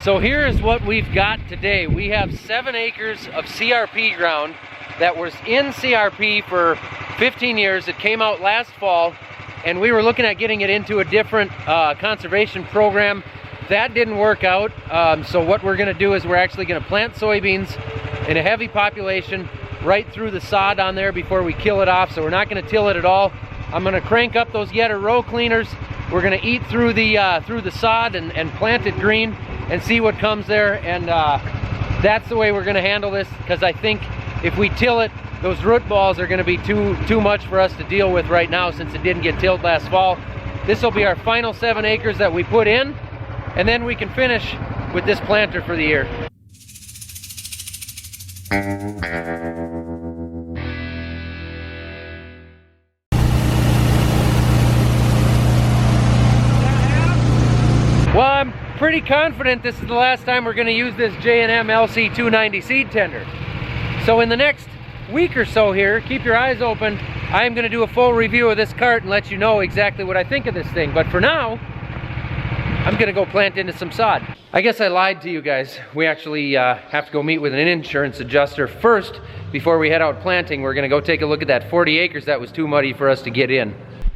So here is what we've got today. We have 7 acres of CRP ground that was in CRP for 15 years. It came out last fall, and we were looking at getting it into a different conservation program. That didn't work out. So what we're gonna do is we're actually gonna plant soybeans in a heavy population right through the sod on there before we kill it off. So we're not gonna till it at all. I'm gonna crank up those Header row cleaners. We're gonna eat through the sod and plant it green and see what comes there. And that's the way we're gonna handle this, because I think if we till it, those root balls are gonna be too much for us to deal with right now since it didn't get tilled last fall. This will be our final 7 acres that we put in, and then we can finish with this planter for the year. Well, I'm pretty confident this is the last time we're gonna use this J&M LC290 seed tender. So in the next week or so here, keep your eyes open. I'm gonna do a full review of this cart and let you know exactly what I think of this thing. But for now, I'm gonna go plant into some sod. I guess I lied to you guys. We actually have to go meet with an insurance adjuster first before we head out planting. We're gonna go take a look at that 40 acres that was too muddy for us to get in.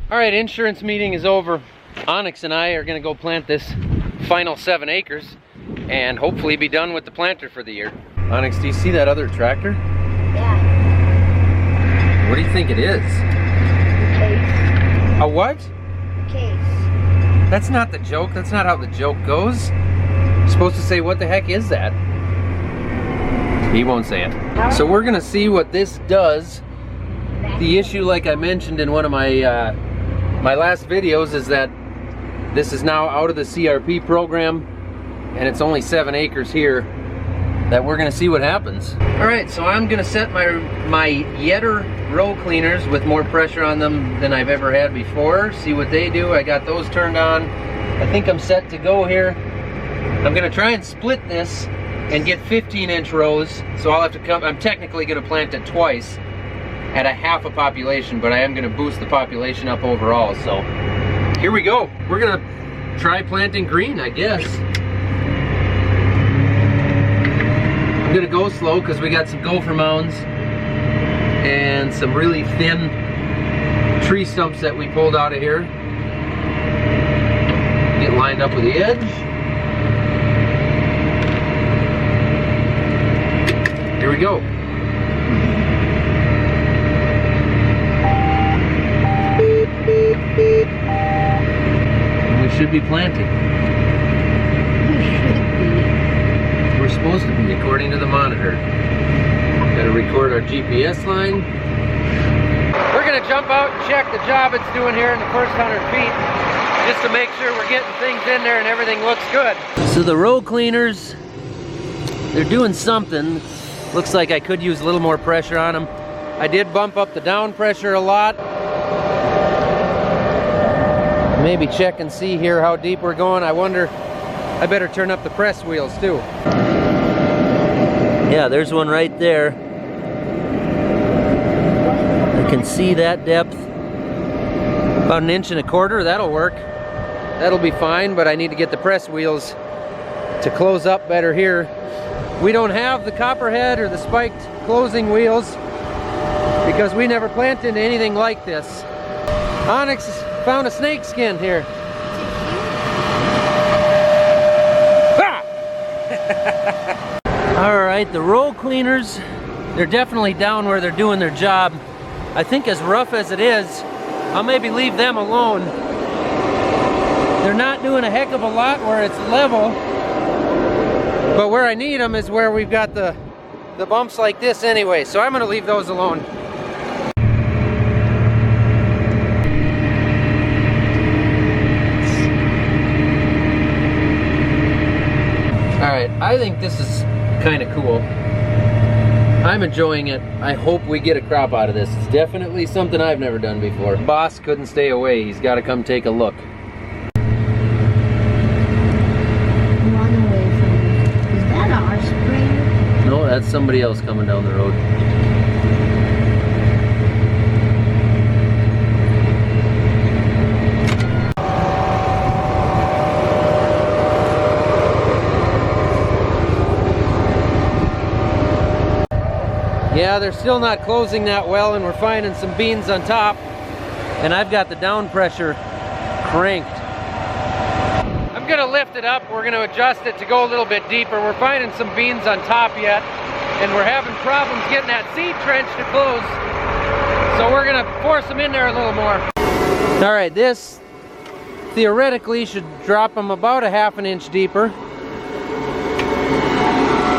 All right, insurance meeting is over. Onyx and I are gonna go plant this final 7 acres and hopefully be done with the planter for the year. Onyx, do you see that other tractor? Yeah. What do you think it is? Case. A what? Case. That's not the joke. That's not how the joke goes. You're supposed to say, what the heck is that? He won't say it. So we're gonna see what this does. The issue, like I mentioned in one of my my last videos, is that this is now out of the CRP program, and it's only 7 acres here that we're gonna see what happens. All right, so I'm gonna set my Header row cleaners with more pressure on them than I've ever had before. See what they do. I got those turned on. I think I'm set to go here. I'm gonna try and split this and get 15-inch rows. So I'll have to come, I'm technically gonna plant it twice at a half a population, but I am gonna boost the population up overall. So here we go. We're gonna try planting green, I guess. I'm gonna go slow because we got some gopher mounds and some really thin tree stumps that we pulled out of here. Get lined up with the edge. Here we go. We should be planting. We're supposed to be, according to the monitor. Got to record our GPS line. We're going to jump out and check the job it's doing here in the first 100 feet, just to make sure we're getting things in there and everything looks good. So the row cleaners, they're doing something. Looks like I could use a little more pressure on them. I did bump up the down pressure a lot. Maybe check and see here how deep we're going. I wonder, I better turn up the press wheels too. Yeah, there's one right there. I can see that depth. About 1.25 inches, that'll work. That'll be fine, but I need to get the press wheels to close up better here. We don't have the copperhead or the spiked closing wheels because we never planted anything like this. Onyx found a snake skin here. All right, the row cleaners, they're definitely down where they're doing their job. I think as rough as it is, I'll maybe leave them alone. They're not doing a heck of a lot where it's level, but where I need them is where we've got the bumps like this anyway, so I'm gonna leave those alone. Alright, I think this is kind of cool. I'm enjoying it. I hope we get a crop out of this. It's definitely something I've never done before. Boss couldn't stay away. He's got to come take a look. Run away from me. Is that our sprayer? No, that's somebody else coming down the road. Yeah, they're still not closing that well, and we're finding some beans on top, and I've got the down pressure cranked. I'm gonna lift it up. We're gonna adjust it to go a little bit deeper. We're finding some beans on top yet, and we're having problems getting that seed trench to close. So we're gonna force them in there a little more. All right, this theoretically should drop them about a ½ an inch deeper.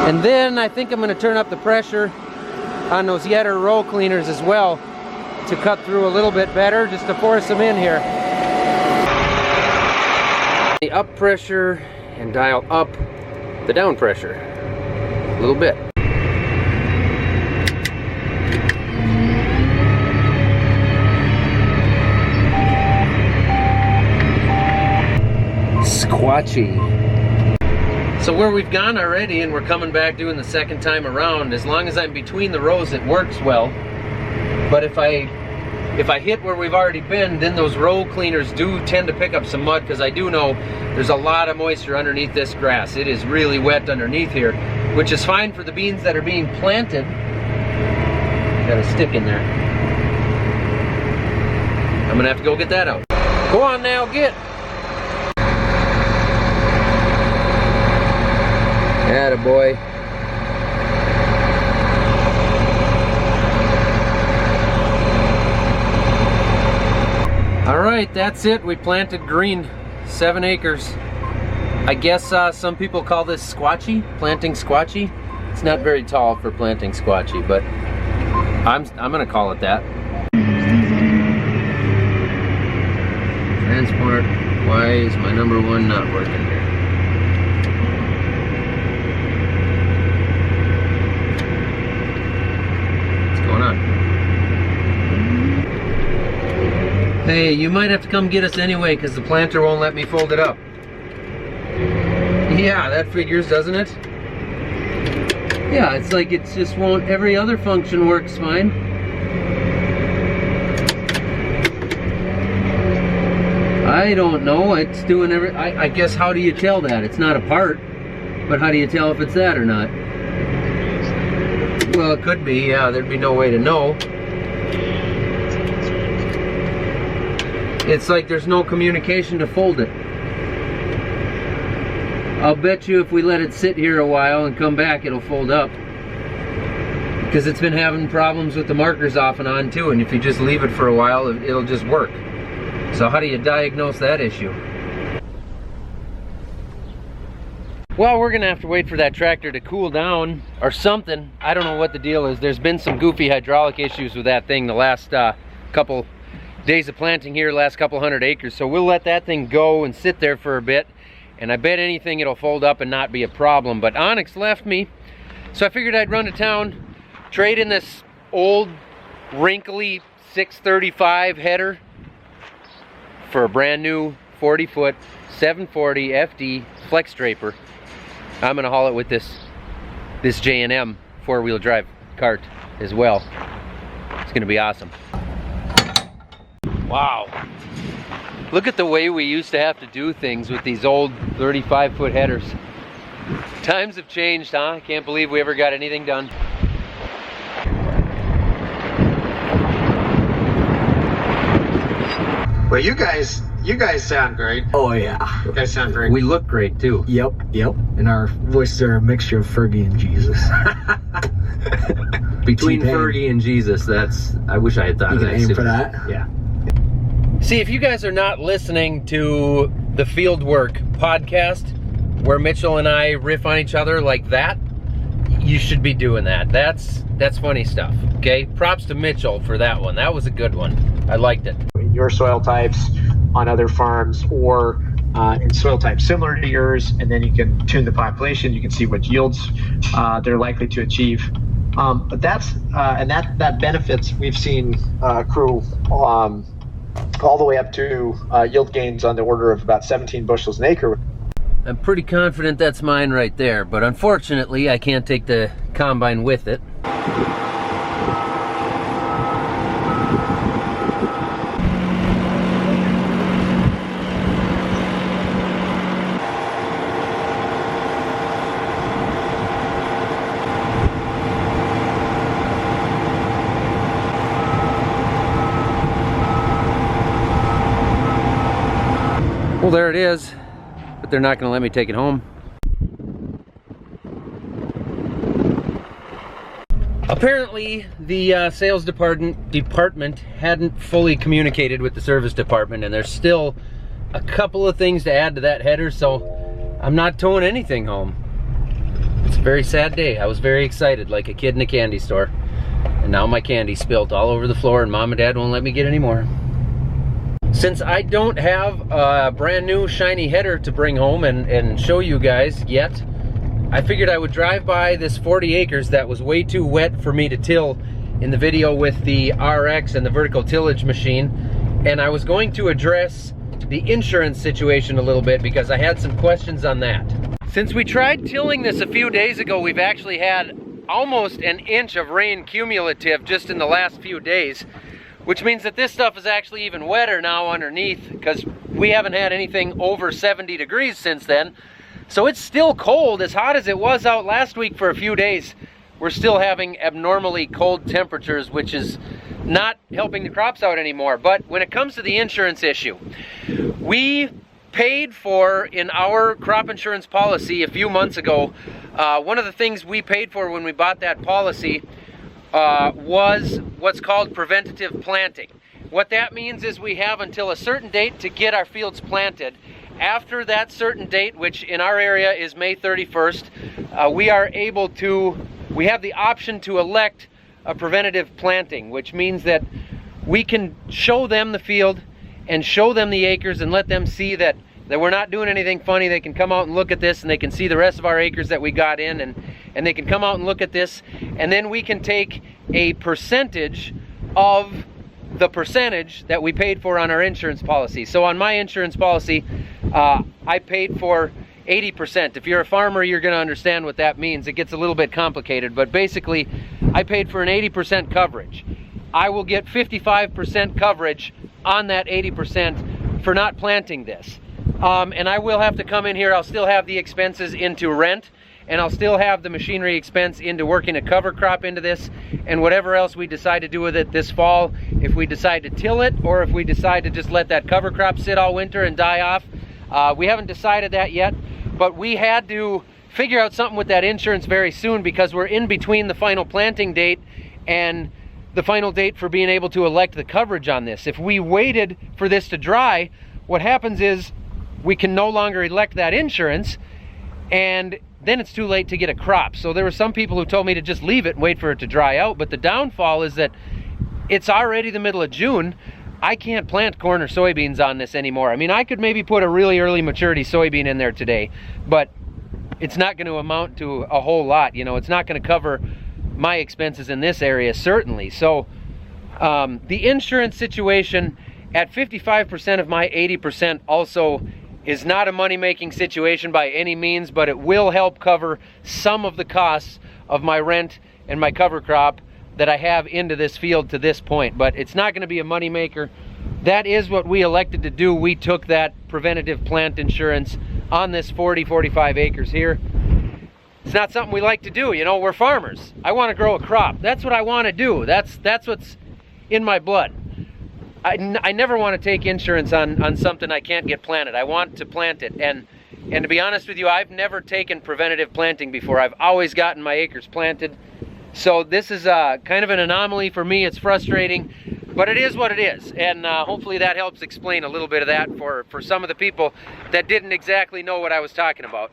And then I think I'm gonna turn up the pressure on those Header row cleaners as well to cut through a little bit better, just to force them in here. The up pressure and dial up the down pressure a little bit. Squatchy. So where we've gone already, and we're coming back doing the second time around, as long as I'm between the rows it works well. But if I hit where we've already been, then those row cleaners do tend to pick up some mud, because I do know there's a lot of moisture underneath this grass. It is really wet underneath here, which is fine for the beans that are being planted. Got a stick in there. I'm gonna have to go get that out. Go on now, get. Attaboy. All right, that's it. We planted green, 7 acres. I guess some people call this squatchy, planting squatchy. It's not very tall for planting squatchy, but I'm gonna call it that. Transport, why is my number 1 not working here? Hey, you might have to come get us anyway, because the planter won't let me fold it up. Yeah, that figures, doesn't it? Yeah, it's like it just won't, every other function works fine. I don't know, it's doing I guess, how do you tell that? It's not a part, but how do you tell if it's that or not? Well, it could be, yeah, there'd be no way to know. It's like there's no communication to fold it. I'll bet you if we let it sit here a while and come back, it'll fold up. Because it's been having problems with the markers off and on too, and if you just leave it for a while, it'll just work. So how do you diagnose that issue? Well, we're gonna have to wait for that tractor to cool down or something. I don't know what the deal is. There's been some goofy hydraulic issues with that thing the last couple days of planting here, last couple 100 acres. So we'll let that thing go and sit there for a bit, and I bet anything it'll fold up and not be a problem. But Onyx left me, so I figured I'd run to town, trade in this old wrinkly 635 header for a brand new 40-foot 740 FD flex draper. I'm gonna haul it with this J&M 4-wheel drive cart as well. It's gonna be awesome. Wow. Look at the way we used to have to do things with these old 35-foot headers. Times have changed, huh? I can't believe we ever got anything done. Well, you guys sound great. Oh yeah. You guys sound great. We look great too. Yep. And our voices are a mixture of Fergie and Jesus. Between T-Pain. Fergie and Jesus, I wish I had thought You of can that aim sooner. for that. Yeah. See, if you guys are not listening to the Fieldwork podcast, where Mitchell and I riff on each other like that, you should be doing that. That's funny stuff, okay? Props to Mitchell for that one. That was a good one. I liked it. Your soil types on other farms, or in soil types similar to yours, and then you can tune the population. You can see what yields they're likely to achieve. But that benefits. We've seen accrue all the way up to yield gains on the order of about 17 bushels an acre. I'm pretty confident that's mine right there, but unfortunately I can't take the combine with it. Well, there it is, but they're not going to let me take it home. Apparently, the sales department hadn't fully communicated with the service department, and there's still a couple of things to add to that header, so I'm not towing anything home. It's a very sad day. I was very excited, like a kid in a candy store. And now my candy spilt all over the floor, and Mom and Dad won't let me get any more. Since I don't have a brand new shiny header to bring home and show you guys yet, I figured I would drive by this 40 acres that was way too wet for me to till in the video with the RX and the vertical tillage machine. And I was going to address the insurance situation a little bit because I had some questions on that. Since we tried tilling this a few days ago, we've actually had almost an inch of rain cumulative just in the last few days, which means that this stuff is actually even wetter now underneath because we haven't had anything over 70 degrees since then. So it's still cold. As hot as it was out last week for a few days, we're still having abnormally cold temperatures, which is not helping the crops out anymore. But when it comes to the insurance issue, we paid for, in our crop insurance policy a few months ago, one of the things we paid for when we bought that policy was what's called preventative planting. What that means is we have until a certain date to get our fields planted. After that certain date, which in our area is May 31st, we have the option to elect a preventative planting, which means that we can show them the field and show them the acres and let them see that we're not doing anything funny. They can come out and look at this, and they can see the rest of our acres that we got in, and they can come out and look at this, and then we can take a percentage of the percentage that we paid for on our insurance policy. So on my insurance policy, I paid for 80%. If you're a farmer, you're going to understand what that means. It gets a little bit complicated, but basically I paid for an 80% coverage. I will get 55% coverage on that 80% for not planting this. And I will have to come in here. I'll still have the expenses into rent, and I'll still have the machinery expense into working a cover crop into this, and whatever else we decide to do with it this fall, if we decide to till it or if we decide to just let that cover crop sit all winter and die off. We haven't decided that yet, but we had to figure out something with that insurance very soon because we're in between the final planting date and the final date for being able to elect the coverage on this. If we waited for this to dry, what happens is we can no longer elect that insurance, and then it's too late to get a crop. So there were some people who told me to just leave it and wait for it to dry out, but the downfall is that it's already the middle of June. I can't plant corn or soybeans on this anymore. I mean, I could maybe put a really early maturity soybean in there today, but it's not going to amount to a whole lot. You know, it's not going to cover my expenses in this area, certainly. So the insurance situation at 55% of my 80% also is not a money-making situation by any means, but it will help cover some of the costs of my rent and my cover crop that I have into this field to this point. But it's not going to be a money maker. That is what we elected to do. We took that preventative plant insurance on this 45 acres here. It's not something we like to do. You know, we're farmers. I want to grow a crop. That's what I want to do. That's what's in my blood. I never want to take insurance on something I can't get planted. I want to plant it. And to be honest with you, I've never taken preventative planting before. I've always gotten my acres planted. So this is kind of an anomaly for me. It's frustrating, but it is what it is. And hopefully that helps explain a little bit of that for some of the people that didn't exactly know what I was talking about.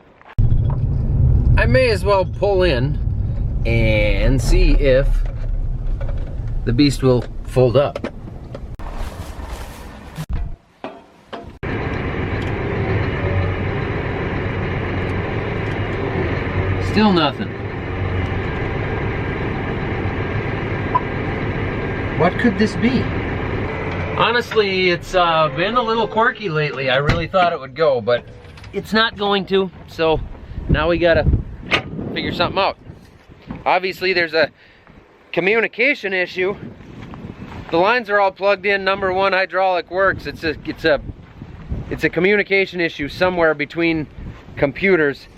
I may as well pull in and see if the beast will fold up. Still nothing. What could this be? Honestly, it's been a little quirky lately. I really thought it would go, but it's not going to. So now we gotta figure something out. Obviously, there's a communication issue. The lines are all plugged in. Number one hydraulic works. It's a communication issue somewhere between computers.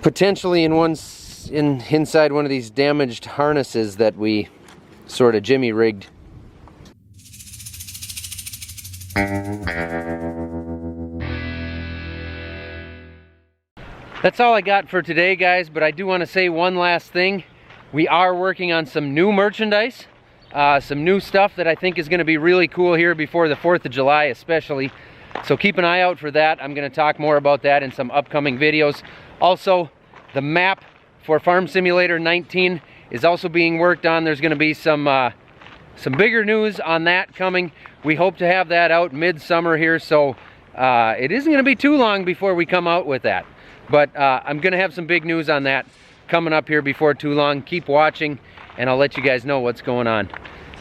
Potentially inside one of these damaged harnesses that we sort of jimmy rigged. That's all I got for today, guys, but I do want to say one last thing. We are working on some new merchandise, some new stuff that I think is going to be really cool here before the 4th of July especially. So keep an eye out for that. I'm going to talk more about that in some upcoming videos. Also, the map for Farm Simulator 19 is also being worked on. There's going to be some bigger news on that coming. We hope to have that out mid-summer here, so it isn't going to be too long before we come out with that. But I'm going to have some big news on that coming up here before too long. Keep watching, and I'll let you guys know what's going on.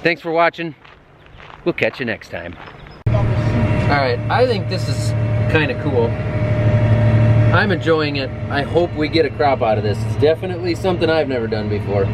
Thanks for watching. We'll catch you next time. Alright, I think this is kind of cool. I'm enjoying it. I hope we get a crop out of this. It's definitely something I've never done before.